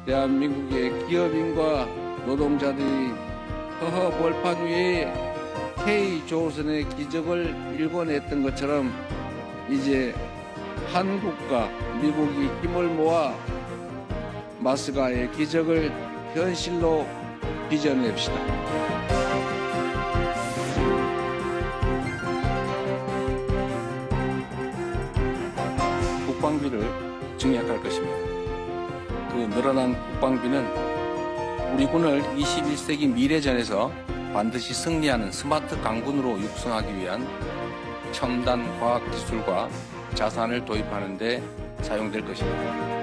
대한민국의 기업인과 노동자들이 허허벌판 위에 K조선의 기적을 일궈냈던 것처럼 이제 한국과 미국이 힘을 모아 마스가의 기적을 현실로 빚어냅시다. 국방비를 증액할 것입니다. 그 늘어난 국방비는 우리 군을 21세기 미래전에서 반드시 승리하는 스마트 강군으로 육성하기 위한 첨단 과학기술과 자산을 도입하는 데 사용될 것입니다.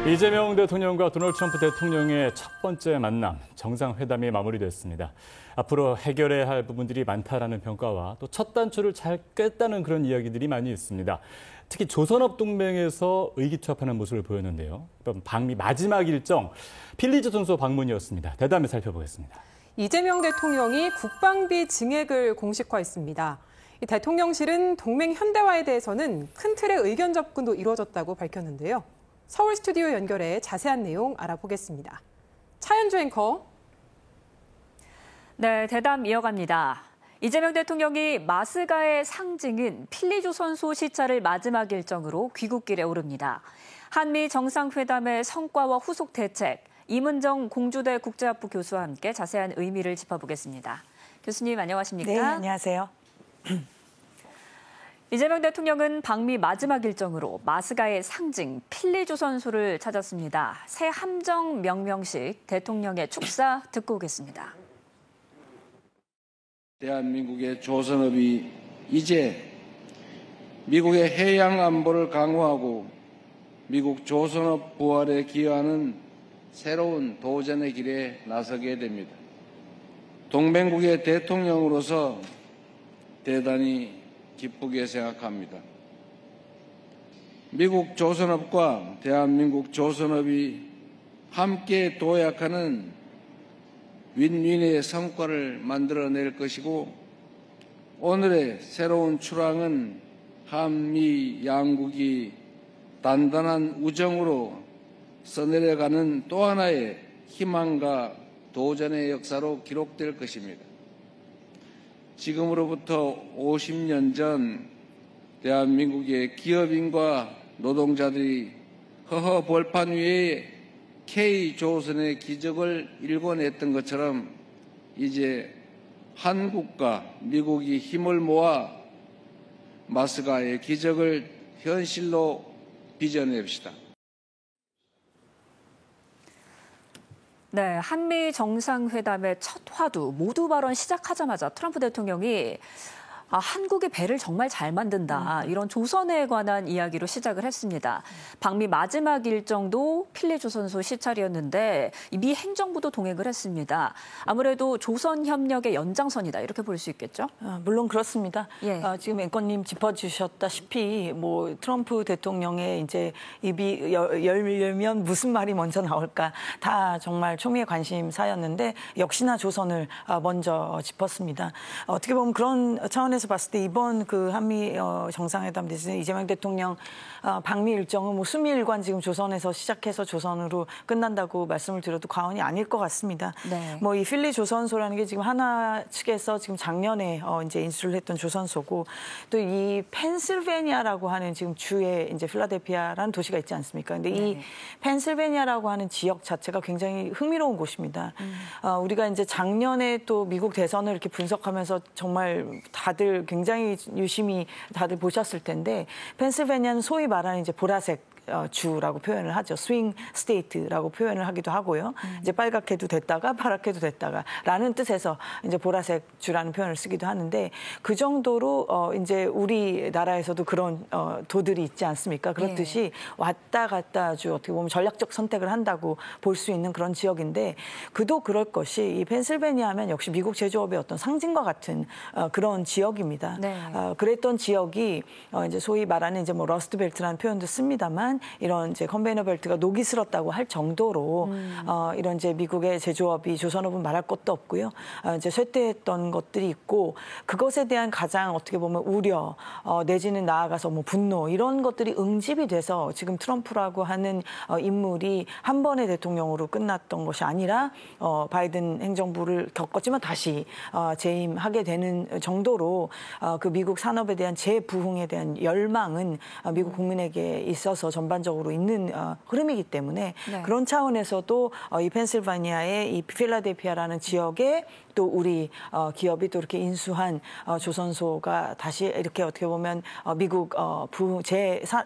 이재명 대통령과 도널드 트럼프 대통령의 첫 번째 만남, 정상회담이 마무리됐습니다. 앞으로 해결해야 할 부분들이 많다라는 평가와 또 첫 단추를 잘 꿰었다는 그런 이야기들이 많이 있습니다. 특히 조선업 동맹에서 의기투합하는 모습을 보였는데요. 방미 마지막 일정, 필리조선소 방문이었습니다. 대담에 살펴보겠습니다. 이재명 대통령이 국방비 증액을 공식화했습니다. 이 대통령실은 동맹 현대화에 대해서는 큰 틀의 의견 접근도 이루어졌다고 밝혔는데요. 서울 스튜디오 연결해 자세한 내용 알아보겠습니다. 차현주 앵커. 네, 대담 이어갑니다. 이재명 대통령이 마스가의 상징인 필리조선소 시찰을 마지막 일정으로 귀국길에 오릅니다. 한미 정상회담의 성과와 후속 대책, 이문정 공주대 국제학부 교수와 함께 자세한 의미를 짚어보겠습니다. 교수님 안녕하십니까? 네, 안녕하세요. 이재명 대통령은 방미 마지막 일정으로 마스가의 상징 필리조선소를 찾았습니다. 새 함정 명명식 대통령의 축사 듣고 오겠습니다. 대한민국의 조선업이 이제 미국의 해양 안보를 강화하고 미국 조선업 부활에 기여하는 새로운 도전의 길에 나서게 됩니다. 동맹국의 대통령으로서 대단히 기쁘게 생각합니다. 미국 조선업과 대한민국 조선업이 함께 도약하는 윈윈의 성과를 만들어낼 것이고 오늘의 새로운 출항은 한미 양국이 단단한 우정으로 써내려가는 또 하나의 희망과 도전의 역사로 기록될 것입니다. 지금으로부터 50년 전 대한민국의 기업인과 노동자들이 허허벌판 위에 K조선의 기적을 일궈냈던 것처럼 이제 한국과 미국이 힘을 모아 마스가의 기적을 현실로 빚어냅시다. 네, 한미 정상회담의 첫 화두 모두 발언 시작하자마자 트럼프 대통령이 한국의 배를 정말 잘 만든다. 이런 조선에 관한 이야기로 시작을 했습니다. 방미 마지막 일정도 필리조선소 시찰이었는데 미 행정부도 동행을 했습니다. 아무래도 조선협력의 연장선이다. 이렇게 볼 수 있겠죠? 물론 그렇습니다. 예. 지금 앵커님 짚어주셨다시피 뭐 트럼프 대통령의 이제 입이 열면 무슨 말이 먼저 나올까 다 정말 초미의 관심사였는데 역시나 조선을 먼저 짚었습니다. 어떻게 보면 그런 차원에서 봤을 때 이번 그 한미 정상회담 대신 이재명 대통령 방미 일정은 뭐 수미일관 지금 조선에서 시작해서 조선으로 끝난다고 말씀을 드려도 과언이 아닐 것 같습니다. 네. 뭐 이 필리 조선소라는 게 지금 하나 측에서 지금 작년에 이제 인수를 했던 조선소고 또 이 펜실베니아라고 하는 지금 주에 이제 필라델피아라는 도시가 있지 않습니까? 근데 이 펜실베니아라고 하는 지역 자체가 굉장히 흥미로운 곳입니다. 우리가 이제 작년에 또 미국 대선을 이렇게 분석하면서 정말 다들 굉장히 유심히 다들 보셨을 텐데 펜실베니아는 소위 말하는 이제 보라색 주라고 표현을 하죠. 스윙 스테이트라고 표현을 하기도 하고요. 이제 빨갛게도 됐다가 파랗게도 됐다가라는 뜻에서 이제 보라색 주라는 표현을 쓰기도 하는데 그 정도로 이제 우리나라에서도 그런 도들이 있지 않습니까? 그렇듯이 왔다 갔다 아주 어떻게 보면 전략적 선택을 한다고 볼 수 있는 그런 지역인데 그도 그럴 것이 이 펜실베니아 하면 역시 미국 제조업의 어떤 상징과 같은 그런 지역입니다. 네. 그랬던 지역이 이제 소위 말하는 이제 뭐 러스트벨트라는 표현도 씁니다만 대한 이런 이제 컨베이너 벨트가 녹이 슬었다고 할 정도로 이런 이제 미국의 제조업이 조선업은 말할 것도 없고요. 이제 쇠퇴했던 것들이 있고 그것에 대한 가장 어떻게 보면 우려 내지는 나아가서 뭐 분노 이런 것들이 응집이 돼서 지금 트럼프라고 하는 인물이 한 번의 대통령으로 끝났던 것이 아니라 바이든 행정부를 겪었지만 다시 재임하게 되는 정도로 그 미국 산업에 대한 재부흥에 대한 열망은 미국 국민에게 있어서 전반적으로 있는 흐름이기 때문에 네. 그런 차원에서도 이 펜실바니아의 이 필라델피아라는 지역에 또 우리 기업이 또 이렇게 인수한 조선소가 다시 이렇게 어떻게 보면 미국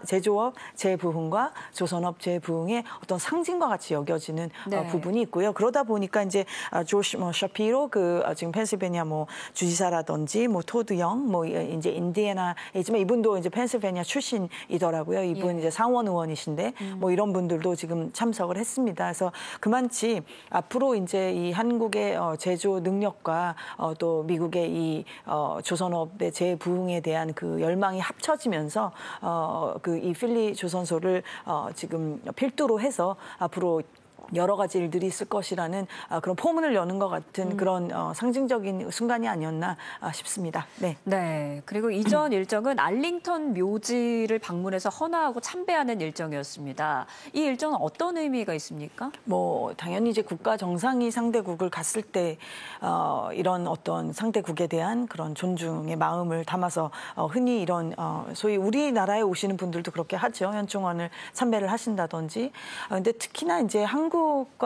제조업 재부흥과 조선업 재부흥의 어떤 상징과 같이 여겨지는 네. 부분이 있고요. 그러다 보니까 이제 조시 샤피로 지금 펜실베니아 주지사라든지 토드 영 이제 인디애나이지만 이분도 이제 펜실베니아 출신이더라고요. 이분 이제 상원 의원이신데 이런 분들도 지금 참석을 했습니다. 그래서 그만치 앞으로 이제 이 한국의 제조 능력과 또 미국의 이 조선업의 재부흥에 대한 그 열망이 합쳐지면서 이 필리 조선소를 지금 필두로 해서 앞으로 여러 가지 일들이 있을 것이라는 그런 포문을 여는 것 같은 그런 상징적인 순간이 아니었나 싶습니다. 네. 네. 그리고 이전 일정은 알링턴 묘지를 방문해서 헌화하고 참배하는 일정이었습니다. 이 일정은 어떤 의미가 있습니까? 당연히 이제 국가 정상이 상대국을 갔을 때 이런 어떤 상대국에 대한 그런 존중의 마음을 담아서 흔히 이런 소위 우리나라에 오시는 분들도 그렇게 하죠. 현충원을 참배를 하신다든지. 근데 특히나 이제 한국과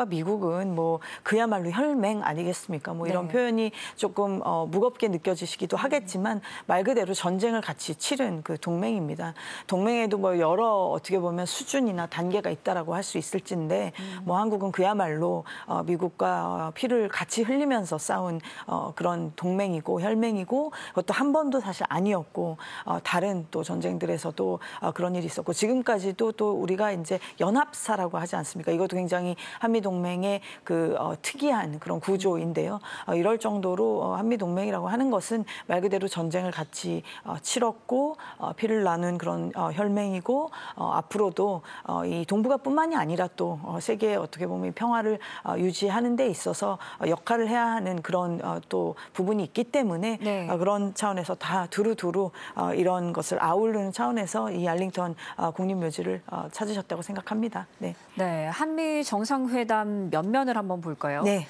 미국은 그야말로 혈맹 아니겠습니까? 이런 네. 표현이 조금 무겁게 느껴지시기도 하겠지만 말 그대로 전쟁을 같이 치른 그 동맹입니다. 동맹에도 여러 어떻게 보면 수준이나 단계가 있다라고 할 수 있을진데 한국은 그야말로 미국과 피를 같이 흘리면서 싸운 그런 동맹이고 혈맹이고 그것도 한 번도 사실 아니었고 다른 또 전쟁들에서도 그런 일이 있었고 지금까지도 또 우리가 이제 연합사라고 하지 않습니까? 이것도 굉장히 한미동맹의 그 특이한 그런 구조인데요. 이럴 정도로 한미동맹이라고 하는 것은 말 그대로 전쟁을 같이 치렀고 피를 나눈 그런 혈맹이고 앞으로도 이 동북아뿐만이 아니라 또 세계의 어떻게 보면 평화를 유지하는 데 있어서 역할을 해야 하는 그런 또 부분이 있기 때문에 네. 그런 차원에서 다 두루두루 이런 것을 아우르는 차원에서 이 알링턴 국립묘지를 찾으셨다고 생각합니다. 네. 네. 한미 정상회담 면면을 한번 볼까요? 네.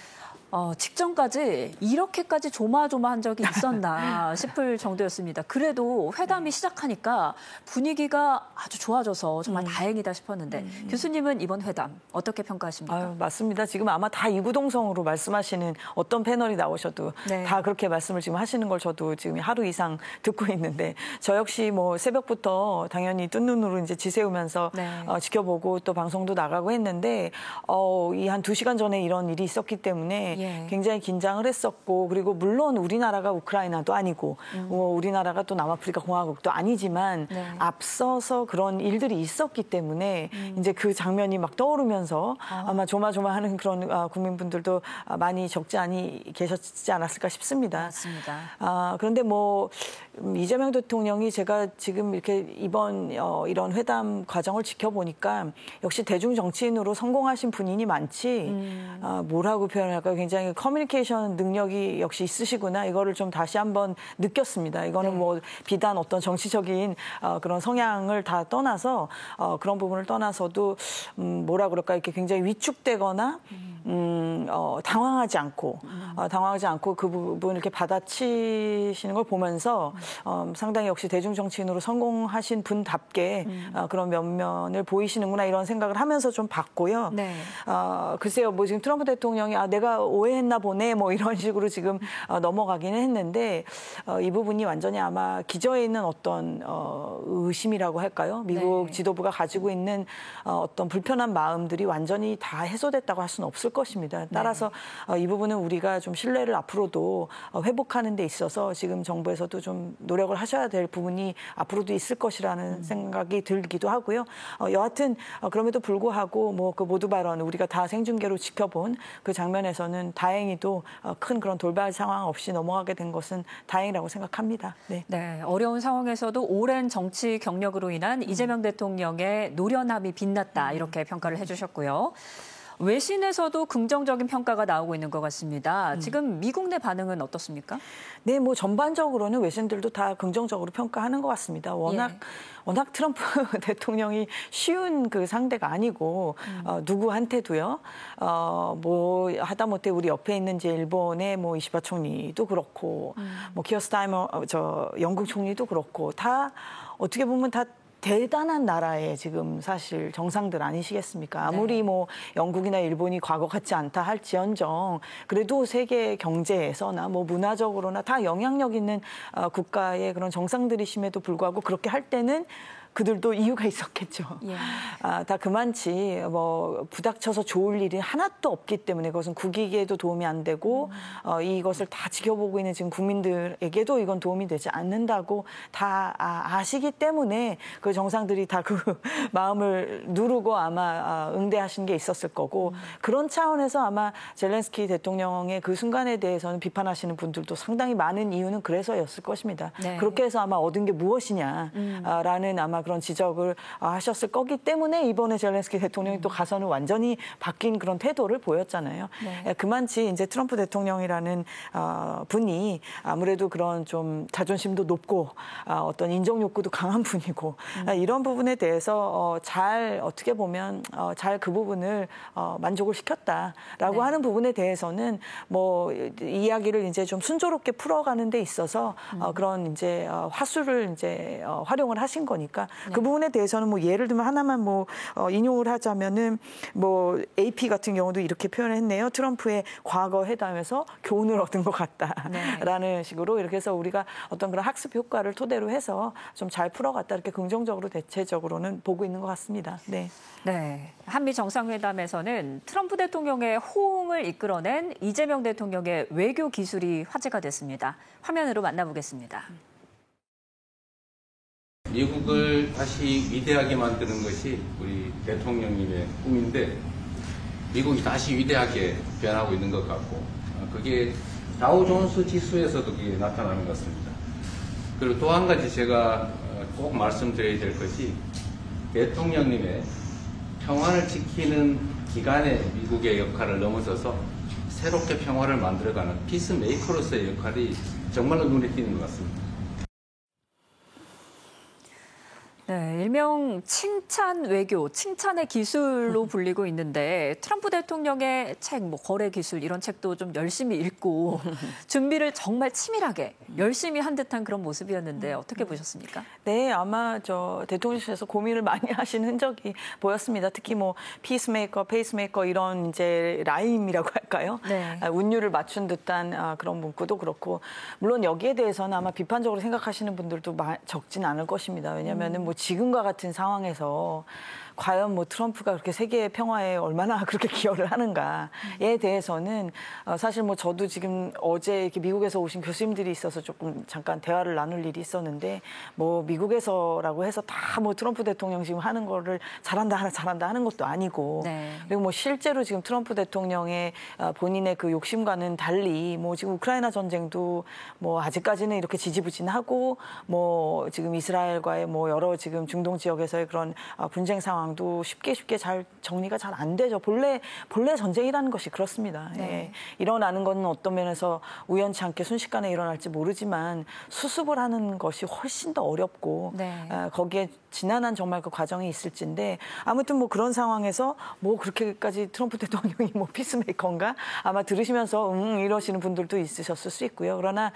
직전까지 이렇게까지 조마조마한 적이 있었나 싶을 정도였습니다. 그래도 회담이 시작하니까 분위기가 아주 좋아져서 정말 다행이다 싶었는데 교수님은 이번 회담 어떻게 평가하십니까? 맞습니다. 지금 아마 다 이구동성으로 말씀하시는 어떤 패널이 나오셔도 네. 다 그렇게 말씀을 지금 하시는 걸 저도 지금 하루 이상 듣고 있는데 저 역시 새벽부터 당연히 뜬 눈으로 이제 지새우면서 네. 지켜보고 또 방송도 나가고 했는데 이 한 2시간 전에 이런 일이 있었기 때문에 굉장히 긴장을 했었고 그리고 물론 우리나라가 우크라이나도 아니고 우리나라가 또 남아프리카 공화국도 아니지만 네. 앞서서 그런 일들이 있었기 때문에 이제 그 장면이 막 떠오르면서 아마 조마조마하는 그런 국민분들도 많이 적지 않이 계셨지 않았을까 싶습니다. 맞습니다. 그런데 이재명 대통령이 제가 지금 이렇게 이번 이런 회담 과정을 지켜보니까 역시 대중 정치인으로 성공하신 분이 많지 뭐라고 표현할까요? 굉장히 커뮤니케이션 능력이 역시 있으시구나 이거를 좀 다시 한번 느꼈습니다. 이거는 비단 어떤 정치적인 그런 성향을 다 떠나서 그런 부분을 떠나서도 뭐라 그럴까 이렇게 굉장히 위축되거나 당황하지 않고 그 부분을 이렇게 받아치시는 걸 보면서 상당히 역시 대중 정치인으로 성공하신 분답게 그런 면면을 보이시는구나 이런 생각을 하면서 좀 봤고요. 네. 글쎄요, 지금 트럼프 대통령이 내가 오해했나 보네 이런 식으로 지금 넘어가기는 했는데 이 부분이 완전히 아마 기저에 있는 어떤 의심이라고 할까요? 미국 네. 지도부가 가지고 있는 어떤 불편한 마음들이 완전히 다 해소됐다고 할 수는 없을 것 것입니다. 따라서 이 부분은 우리가 좀 신뢰를 앞으로도 회복하는 데 있어서 지금 정부에서도 좀 노력을 하셔야 될 부분이 앞으로도 있을 것이라는 생각이 들기도 하고요. 여하튼 그럼에도 불구하고 뭐 그 모두 발언 우리가 다 생중계로 지켜본 그 장면에서는 다행히도 큰 그런 돌발 상황 없이 넘어가게 된 것은 다행이라고 생각합니다. 네. 네, 어려운 상황에서도 오랜 정치 경력으로 인한 이재명 대통령의 노련함이 빛났다 이렇게 평가를 해주셨고요. 외신에서도 긍정적인 평가가 나오고 있는 것 같습니다. 지금 미국 내 반응은 어떻습니까? 네, 뭐 전반적으로는 외신들도 다 긍정적으로 평가하는 것 같습니다. 워낙 트럼프 대통령이 쉬운 그 상대가 아니고 누구한테도요. 뭐 하다못해 우리 옆에 있는 이제 일본의 뭐 이시바 총리도 그렇고 뭐 키어 스타이머 영국 총리도 그렇고 다 어떻게 보면 다 대단한 나라의 지금 사실 정상들 아니시겠습니까? 아무리 뭐 영국이나 일본이 과거 같지 않다 할지언정 그래도 세계 경제에서나 뭐 문화적으로나 다 영향력 있는 국가의 그런 정상들이심에도 불구하고 그렇게 할 때는 그들도 이유가 있었겠죠. 다 그만치 뭐 부닥쳐서 좋을 일이 하나도 없기 때문에 그것은 국익에도 도움이 안 되고 이것을 다 지켜보고 있는 지금 국민들에게도 이건 도움이 되지 않는다고 다 아시기 때문에 그 정상들이 다 그 마음을 누르고 아마 응대하신 게 있었을 거고 그런 차원에서 아마 젤렌스키 대통령의 그 순간에 대해서는 비판하시는 분들도 상당히 많은 이유는 그래서였을 것입니다. 네. 그렇게 해서 아마 얻은 게 무엇이냐라는 아마 그런 지적을 하셨을 거기 때문에 이번에 젤렌스키 대통령이 또 가서는 완전히 바뀐 그런 태도를 보였잖아요. 네. 그만치 이제 트럼프 대통령이라는 분이 아무래도 그런 좀 자존심도 높고 어떤 인정 욕구도 강한 분이고 이런 부분에 대해서 잘 어떻게 보면 잘 그 부분을 만족을 시켰다라고 하는 부분에 대해서는 뭐 이야기를 이제 좀 순조롭게 풀어가는 데 있어서 그런 이제 화수를 이제 활용을 하신 거니까 그 부분에 대해서는 뭐 예를 들면 하나만 뭐 인용을 하자면은 뭐 AP 같은 경우도 이렇게 표현을 했네요. 트럼프의 과거 회담에서 교훈을 얻은 것 같다라는 식으로 이렇게 해서 우리가 어떤 그런 학습 효과를 토대로 해서 좀 잘 풀어갔다 이렇게 긍정적으로 대체적으로는 보고 있는 것 같습니다. 네. 네. 한미 정상회담에서는 트럼프 대통령의 호응을 이끌어낸 이재명 대통령의 외교 기술이 화제가 됐습니다. 화면으로 만나보겠습니다. 미국을 다시 위대하게 만드는 것이 우리 대통령님의 꿈인데 미국이 다시 위대하게 변하고 있는 것 같고 그게 다우존스 지수에서도 그게 나타나는 것 같습니다. 그리고 또 한 가지 제가 꼭 말씀드려야 될 것이 대통령님의 평화를 지키는 기간의 미국의 역할을 넘어서서 새롭게 평화를 만들어가는 피스메이커로서의 역할이 정말로 눈에 띄는 것 같습니다. 네, 일명 칭찬 외교, 칭찬의 기술로 불리고 있는데 트럼프 대통령의 책, 뭐 거래 기술 이런 책도 좀 열심히 읽고 준비를 정말 치밀하게 열심히 한 듯한 그런 모습이었는데 어떻게 보셨습니까? 네, 아마 대통령실에서 고민을 많이 하신 흔적이 보였습니다. 특히 뭐 피스메이커, 페이스메이커 이런 이제 라임이라고 할까요? 네. 운율을 맞춘 듯한 그런 문구도 그렇고 물론 여기에 대해서는 아마 비판적으로 생각하시는 분들도 적진 않을 것입니다. 왜냐하면은 뭐 지금과 같은 상황에서 과연 뭐 트럼프가 그렇게 세계 평화에 얼마나 그렇게 기여를 하는가에 대해서는 사실 뭐 저도 지금 어제 이렇게 미국에서 오신 교수님들이 있어서 조금 잠깐 대화를 나눌 일이 있었는데 뭐 미국에서라고 해서 다 뭐 트럼프 대통령 지금 하는 거를 잘한다 하는 것도 아니고 그리고 뭐 실제로 지금 트럼프 대통령의 본인의 그 욕심과는 달리 뭐 지금 우크라이나 전쟁도 뭐 아직까지는 이렇게 지지부진하고 뭐 지금 이스라엘과의 뭐 여러 지금 중동 지역에서의 그런 분쟁 상황도 쉽게 잘 정리가 잘 안 되죠. 본래 전쟁이라는 것이 그렇습니다. 네. 예. 일어나는 건 어떤 면에서 우연치 않게 순식간에 일어날지 모르지만 수습을 하는 것이 훨씬 더 어렵고 거기에 지난한 정말 그 과정이 있을진데 아무튼 뭐 그런 상황에서 뭐 그렇게까지 트럼프 대통령이 뭐 피스메이커인가 아마 들으시면서 이러시는 분들도 있으셨을 수 있고요. 그러나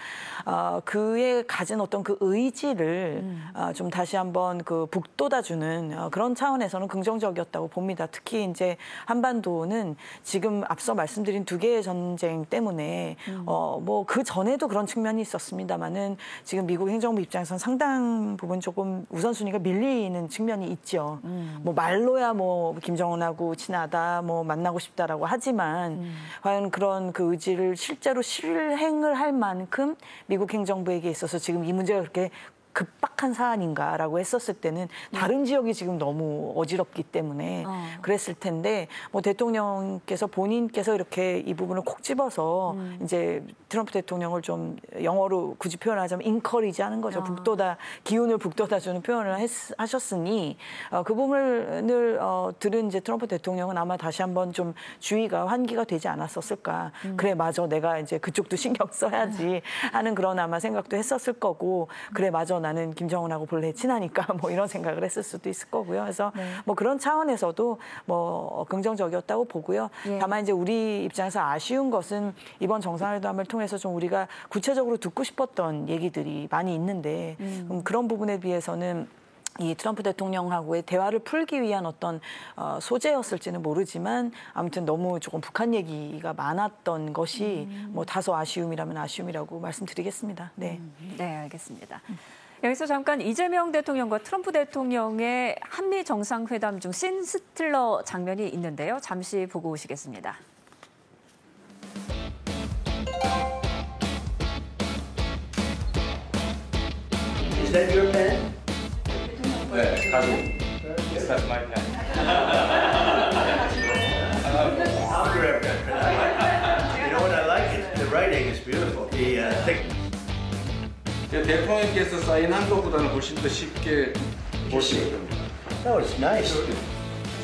그의 가진 어떤 그 의지를 좀 다시 한번 그 북돋아주는 그런 차원에서는 긍정적이었다고 봅니다. 특히 이제 한반도는 지금 앞서 말씀드린 두 개의 전쟁 때문에 뭐 그 전에도 그런 측면이 있었습니다만은 지금 미국 행정부 입장에서는 상당 부분 조금 우선순위가 밀릴 놀리는 측면이 있죠. 뭐 말로야 뭐 김정은하고 친하다, 뭐 만나고 싶다라고 하지만 과연 그런 그 의지를 실제로 실행을 할 만큼 미국 행정부에게 있어서 지금 이 문제가 그렇게 급박한 사안인가라고 했었을 때는 다른 지역이 지금 너무 어지럽기 때문에 그랬을 텐데 뭐 대통령께서 본인께서 이렇게 이 부분을 콕 집어서 이제 트럼프 대통령을 좀 영어로 굳이 표현하자면 인커리지 하는 거죠. 기운을 북돋아주는 표현을 하셨으니 그 부분을 들은 이제 트럼프 대통령은 아마 다시 한번 좀 주의가 환기가 되지 않았었을까. 그래 맞아 내가 이제 그쪽도 신경 써야지 하는 그런 아마 생각도 했었을 거고 그래 맞아 나는 김정은하고 본래 친하니까 뭐 이런 생각을 했을 수도 있을 거고요. 그래서 뭐 그런 차원에서도 뭐 긍정적이었다고 보고요. 다만 이제 우리 입장에서 아쉬운 것은 이번 정상회담을 통해서 좀 우리가 구체적으로 듣고 싶었던 얘기들이 많이 있는데 그런 부분에 비해서는 이 트럼프 대통령하고의 대화를 풀기 위한 어떤 소재였을지는 모르지만 아무튼 너무 조금 북한 얘기가 많았던 것이 뭐 다소 아쉬움이라면 아쉬움이라고 말씀드리겠습니다. 네, 네, 알겠습니다. 여기서 잠깐 이재명 대통령과 트럼프 대통령의 한미 정상회담 중 씬 스틸러 장면이 있는데요. 잠시 보고 오시겠습니다. Is that your pen? 네, 가족. That's my pen. I'll grab that pen. You know what I like? The writing is beautiful. The thick. 대통령께서 사인한 것보다는 훨씬 더 쉽게 볼 수 있습니다. No, it's nice.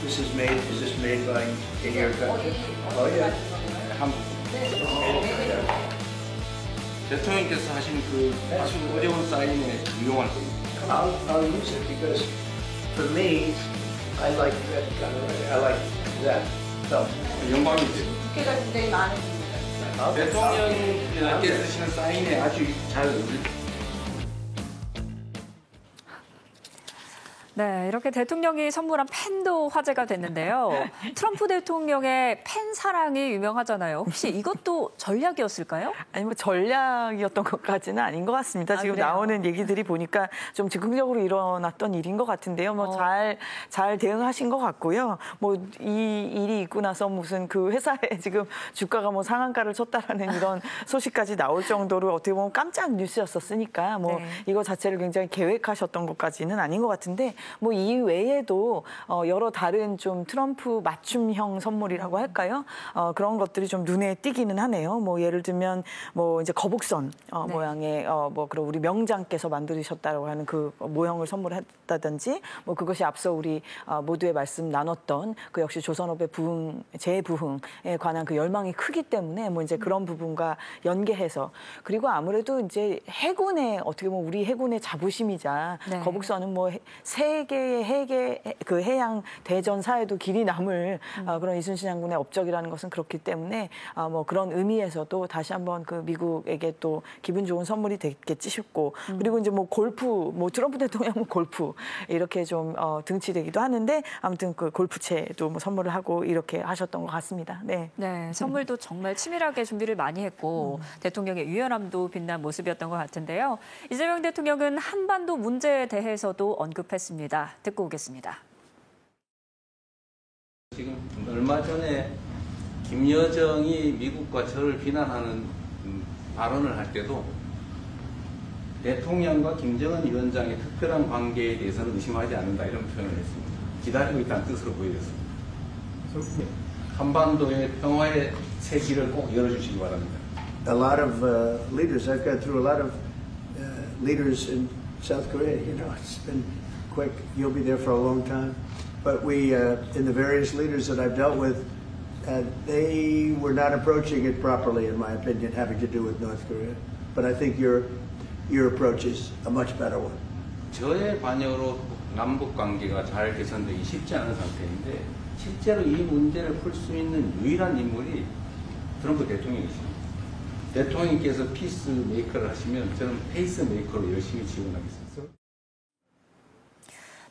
Is this made by in your country? Oh yeah. 한국. 대통령께서 하신 그 아주 어려운 사인에 유용할 겁니다. I'll use it because for me, I like that kind of writing. I like that. So 영광이죠. 두께가 굉장히 많으십니다. 대통령께서 쓰시는 사인에 아주 잘 어울립니다. 네, 이렇게 대통령이 선물한 펜도 화제가 됐는데요. 트럼프 대통령의 펜 사랑이 유명하잖아요. 혹시 이것도 전략이었을까요? 아니 뭐 전략이었던 것까지는 아닌 것 같습니다. 지금 그래요? 나오는 얘기들이 보니까 좀 즉흥적으로 일어났던 일인 것 같은데요. 뭐 잘 대응하신 것 같고요. 뭐 이 일이 있고 나서 무슨 그 회사에 지금 주가가 뭐 상한가를 쳤다라는 이런 소식까지 나올 정도로 어떻게 보면 깜짝 뉴스였었으니까 뭐 이거 자체를 굉장히 계획하셨던 것까지는 아닌 것 같은데 뭐 이 외에도 여러 다른 좀 트럼프 맞춤형 선물이라고 할까요? 그런 것들이 좀 눈에 띄기는 하네요. 뭐 예를 들면 뭐 이제 거북선 모양의 뭐 그런 우리 명장께서 만드셨다고 하는 그 모형을 선물했다든지 뭐 그것이 앞서 우리 모두의 말씀 나눴던 그 역시 조선업의 재부흥에 관한 그 열망이 크기 때문에 뭐 이제 그런 부분과 연계해서 그리고 아무래도 이제 해군의 어떻게 보면 우리 해군의 자부심이자 거북선은 뭐 세계의 그 해양 대전사에도 길이 남을 그런 이순신 장군의 업적이라는 것은 그렇기 때문에 뭐 그런 의미에서도 다시 한번 그 미국에게 또 기분 좋은 선물이 됐겠지 싶고 그리고 이제 뭐 골프 뭐 트럼프 대통령은 골프 이렇게 좀 등치되기도 하는데 아무튼 그 골프채도 뭐 선물을 하고 이렇게 하셨던 것 같습니다. 네. 네, 선물도 정말 치밀하게 준비를 많이 했고 대통령의 유연함도 빛난 모습이었던 것 같은데요. 이재명 대통령은 한반도 문제에 대해서도 언급했습니다. 듣고 오겠습니다. 지금 얼마 전에 김여정이 미국과 저를 비난하는 발언을 할 때도 대통령과 김정은 위원장의 특별한 관계에 대해서는 의심하지 않는다 이런 표현을 했습니다. 기다리고 있다는 뜻으로 보여졌습니다. 한반도의 평화의 새 길을 꼭 열어주시기 바랍니다. a lot of leaders. I've gone through a lot of leaders in South Korea. You know, it's been quick. You'll be there for a long time. But we, in the various leaders that I've dealt with, they were not approaching it properly, in my opinion, having to do with North Korea. But I think your approach is a much better one. 저의 관여로 남북 관계가 잘 개선되기 쉽지 않은 상태인데 실제로 이 문제를 풀 수 있는 유일한 인물이 트럼프 대통령이십니다. 대통령께서 피스 메이커를 하시면 저는 페이스 메이커로 열심히 지원하겠습니다.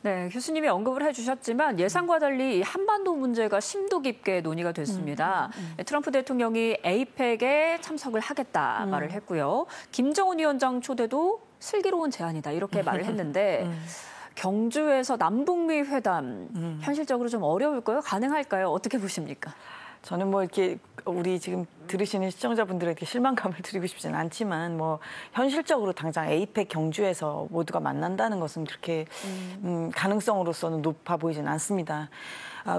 네, 교수님이 언급을 해주셨지만 예상과 달리 한반도 문제가 심도 깊게 논의가 됐습니다. 트럼프 대통령이 APEC에 참석을 하겠다 말을 했고요. 김정은 위원장 초대도 슬기로운 제안이다 이렇게 말을 했는데 경주에서 남북미 회담 현실적으로 좀 어려울까요? 가능할까요? 어떻게 보십니까? 저는 뭐 이렇게 우리 지금 들으시는 시청자분들에게 실망감을 드리고 싶지는 않지만 뭐 현실적으로 당장 에이펙 경주에서 모두가 만난다는 것은 그렇게 가능성으로서는 높아 보이진 않습니다.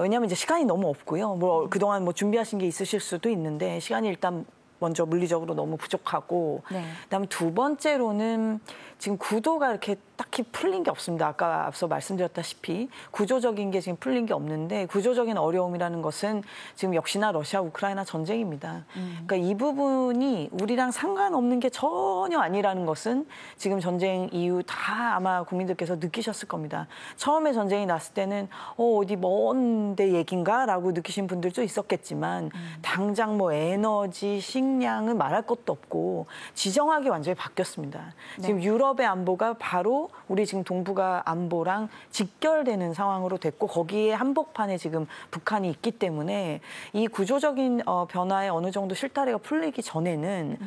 왜냐하면 이제 시간이 너무 없고요. 뭐 그동안 뭐 준비하신 게 있으실 수도 있는데 시간이 일단 먼저 물리적으로 너무 부족하고 그다음에 두 번째로는 지금 구도가 이렇게 딱히 풀린 게 없습니다. 아까 앞서 말씀드렸다시피 구조적인 게 지금 풀린 게 없는데 구조적인 어려움이라는 것은 지금 역시나 러시아 우크라이나 전쟁입니다. 그러니까 이 부분이 우리랑 상관없는 게 전혀 아니라는 것은 지금 전쟁 이후 다 아마 국민들께서 느끼셨을 겁니다. 처음에 전쟁이 났을 때는 어디 먼 데 얘긴가라고 느끼신 분들도 있었겠지만 당장 뭐 에너지, 식량은 말할 것도 없고 지정학이 완전히 바뀌었습니다. 지금 유럽의 안보가 바로 우리 지금 동북아 안보랑 직결되는 상황으로 됐고 거기에 한복판에 지금 북한이 있기 때문에 이 구조적인 변화에 어느 정도 실타래가 풀리기 전에는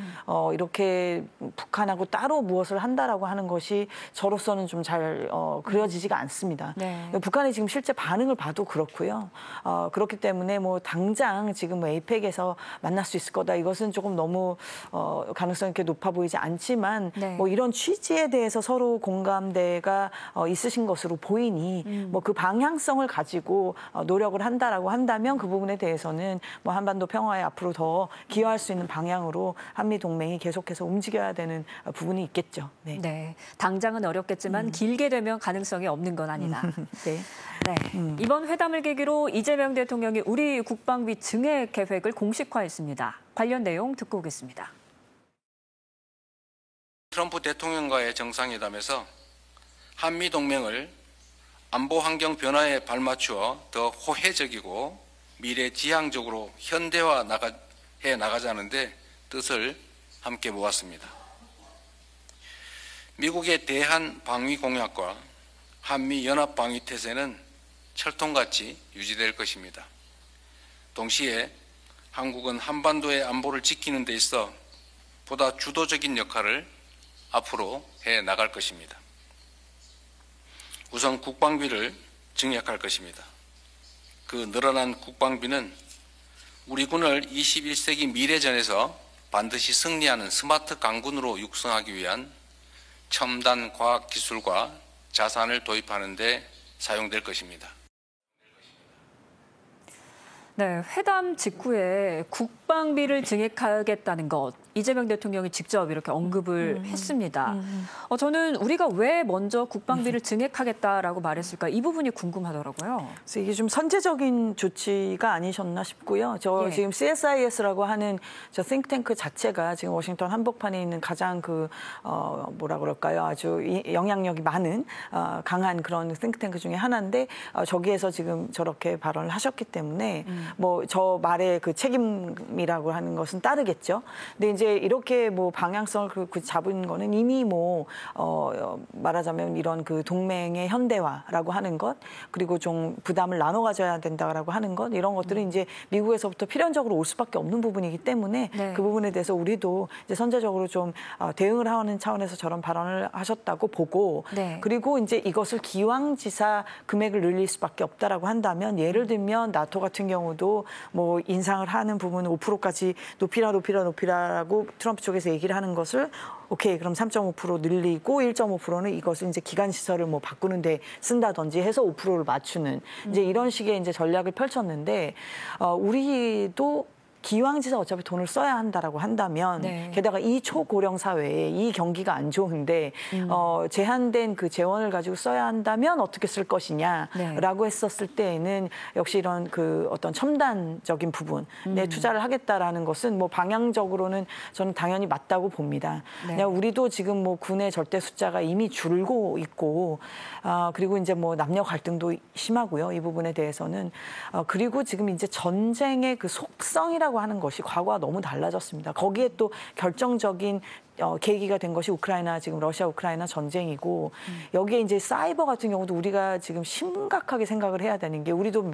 이렇게 북한하고 따로 무엇을 한다라고 하는 것이 저로서는 좀 잘 그려지지가 않습니다. 북한이 지금 실제 반응을 봐도 그렇고요. 그렇기 때문에 뭐 당장 지금 뭐 에이펙에서 만날 수 있을 거다. 이것은 조금 너무 가능성이 이렇게 높아 보이지 않지만 뭐 이런 취지에 대해서 서로 공감대가 있으신 것으로 보이니 뭐 그 방향성을 가지고 노력을 한다라고 한다면 그 부분에 대해서는 뭐 한반도 평화에 앞으로 더 기여할 수 있는 방향으로 한미 동맹이 계속해서 움직여야 되는 부분이 있겠죠. 네, 당장은 어렵겠지만 길게 되면 가능성이 없는 건 아니다. 이번 회담을 계기로 이재명 대통령이 우리 국방비 증액 계획을 공식화했습니다. 관련 내용 듣고 오겠습니다. 트럼프 대통령과의 정상회담에서 한미동맹을 안보 환경 변화에 발맞추어 더 호혜적이고 미래지향적으로 현대화해 나가자는데 뜻을 함께 모았습니다. 미국의 대한 방위 공약과 한미 연합 방위 태세는 철통같이 유지될 것입니다. 동시에 한국은 한반도의 안보를 지키는 데 있어 보다 주도적인 역할을 앞으로 해 나갈 것입니다. 우선 국방비를 증액할 것입니다. 그 늘어난 국방비는 우리 군을 21세기 미래전에서 반드시 승리하는 스마트 강군으로 육성하기 위한 첨단 과학기술과 자산을 도입하는 데 사용될 것입니다. 네, 회담 직후에 국방비를 증액하겠다는 것, 이재명 대통령이 직접 이렇게 언급을 했습니다. 저는 우리가 왜 먼저 국방비를 증액하겠다라고 말했을까 이 부분이 궁금하더라고요. 그래서 이게 좀 선제적인 조치가 아니셨나 싶고요. 지금 CSIS라고 하는 저 싱크탱크 자체가 지금 워싱턴 한복판에 있는 가장 뭐라 그럴까요? 아주 영향력이 많은 강한 그런 싱크탱크 중에 하나인데 저기에서 지금 저렇게 발언을 하셨기 때문에 뭐 저 말의 그 책임이라고 하는 것은 따르겠죠. 근데 이제 이렇게 뭐 방향성을 잡은 거는 이미 뭐 말하자면 이런 그 동맹의 현대화라고 하는 것 그리고 좀 부담을 나눠 가져야 된다라고 하는 것 이런 것들은 이제 미국에서부터 필연적으로 올 수밖에 없는 부분이기 때문에 그 부분에 대해서 우리도 이제 선제적으로 좀 대응을 하는 차원에서 저런 발언을 하셨다고 보고 그리고 이제 이것을 기왕지사 금액을 늘릴 수밖에 없다라고 한다면 예를 들면 나토 같은 경우도 뭐 인상을 하는 부분은 5%까지 높이라라고 트럼프 쪽에서 얘기를 하는 것을 오케이 그럼 3.5% 늘리고 1.5%는 이것을 이제 기간 시설을 뭐 바꾸는 데 쓴다든지 해서 5%를 맞추는 이제 이런 식의 이제 전략을 펼쳤는데 우리도 기왕지사 어차피 돈을 써야 한다라고 한다면 게다가 이 초고령 사회에 이 경기가 안 좋은데 제한된 그 재원을 가지고 써야 한다면 어떻게 쓸 것이냐라고 했었을 때에는 역시 이런 그 어떤 첨단적인 부분에 투자를 하겠다라는 것은 뭐 방향적으로는 저는 당연히 맞다고 봅니다. 우리도 지금 뭐 군의 절대 숫자가 이미 줄고 있고 그리고 이제 뭐 남녀 갈등도 심하고요. 이 부분에 대해서는 그리고 지금 이제 전쟁의 그 속성이라고 핵이라고 하는 것이 과거와 너무 달라졌습니다. 거기에 또 결정적인 계기가 된 것이 우크라이나 지금 러시아 우크라이나 전쟁이고 여기에 이제 사이버 같은 경우도 우리가 지금 심각하게 생각을 해야 되는 게 우리도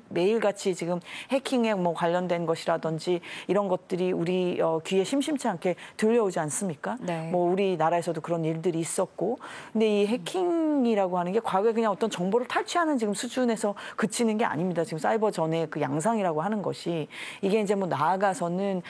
매일같이 지금 해킹에 뭐 관련된 것이라든지 이런 것들이 우리 귀에 심심치 않게 들려오지 않습니까? 네. 뭐 우리나라에서도 그런 일들이 있었고 근데 이 해킹이라고 하는 게 과거에 그냥 어떤 정보를 탈취하는 지금 수준에서 그치는 게 아닙니다. 지금 사이버 전의 그 양상이라고 하는 것이 이게 이제 뭐 나아가서는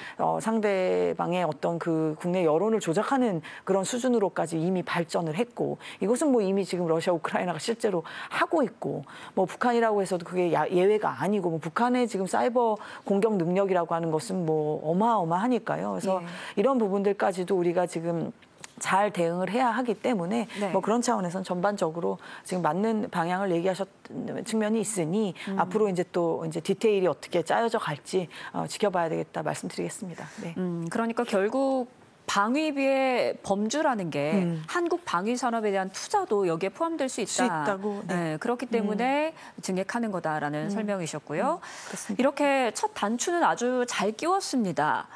상대방의 어떤 그 국내 여론을 조작하는 그런 수준으로까지 이미 발전을 했고 이것은 뭐 이미 지금 러시아 우크라이나가 실제로 하고 있고 뭐 북한이라고 해서도 그게 예외가 아니고 뭐 북한의 지금 사이버 공격 능력이라고 하는 것은 뭐 어마어마하니까요. 그래서 이런 부분들까지도 우리가 지금 잘 대응을 해야 하기 때문에 네. 뭐 그런 차원에서는 전반적으로 지금 맞는 방향을 얘기하셨던 측면이 있으니 앞으로 이제 또 이제 디테일이 어떻게 짜여져 갈지 지켜봐야 되겠다 말씀드리겠습니다. 네. 그러니까 결국 방위비의 범주라는 게 한국 방위 산업에 대한 투자도 여기에 포함될 수 있다고. 네. 네, 그렇기 때문에 증액하는 거다라는 설명이셨고요. 그렇습니다. 이렇게 첫 단추는 아주 잘 끼웠습니다.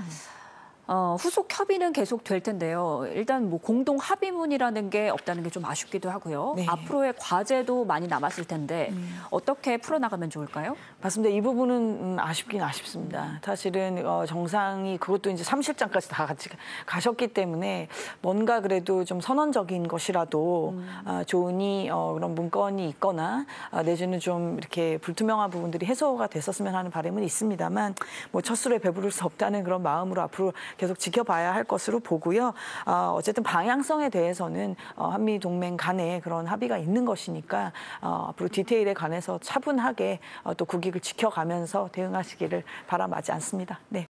후속 협의는 계속 될 텐데요. 일단 뭐 공동 합의문이라는 게 없다는 게 좀 아쉽기도 하고요. 네. 앞으로의 과제도 많이 남았을 텐데 어떻게 풀어나가면 좋을까요? 맞습니다. 이 부분은 아쉽긴 아쉽습니다. 사실은 정상이 그것도 이제 3실장까지 다 같이 가셨기 때문에 뭔가 그래도 좀 선언적인 것이라도 좋으니 그런 문건이 있거나 내지는 좀 이렇게 불투명한 부분들이 해소가 됐었으면 하는 바람은 있습니다만 뭐 첫 술에 배부를 수 없다는 그런 마음으로 앞으로 계속 지켜봐야 할 것으로 보고요. 어쨌든 방향성에 대해서는 한미 동맹 간에 그런 합의가 있는 것이니까 앞으로 디테일에 관해서 차분하게 또 국익을 지켜가면서 대응하시기를 바라마지 않습니다. 네.